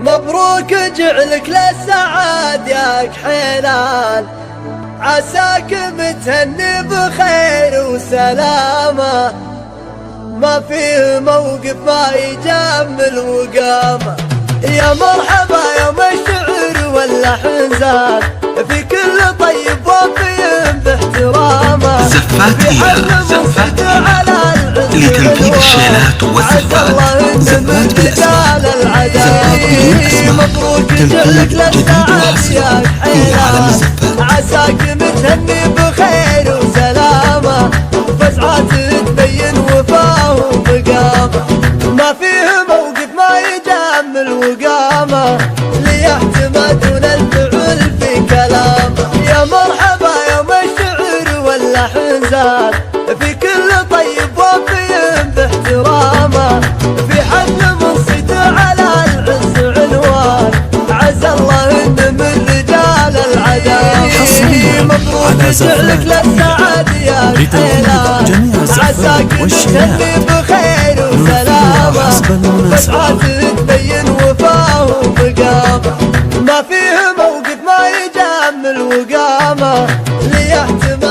مبروك جعلك للسعاد يا كحيلان، عساك متهني بخير وسلامة، ما فيه موقف ما يجمل وقامة. يا مرحبا يوم الشعر والأحزان، في كل طيب وفي باحترامه، زفات زفات لتنفيذ الشيلات والزفات، زفات بالأسماء، زفات بدون أسماء، تنفيذ جديد وحصري في عالم الزفات. عساك متهني بخير وسلامة، وفزعات تبين وفاه ومقامة، ما فيه موقف ما يجمل وقامة، ليعتمدون الفعل في كلامه. يا مرحبا يوم الشعر والأحزان، في كل طيب وفي باحترامه، في حفل منصت على العز عنوان، عز الله ان من رجال العداوة. مبروك جعلك للسعاد يا كحيلان، عساك متهني بخير وسلامة، فزعات تبين وفاه ومقامة، ما فيه موقف ما يجمل وقامة، ليحتمل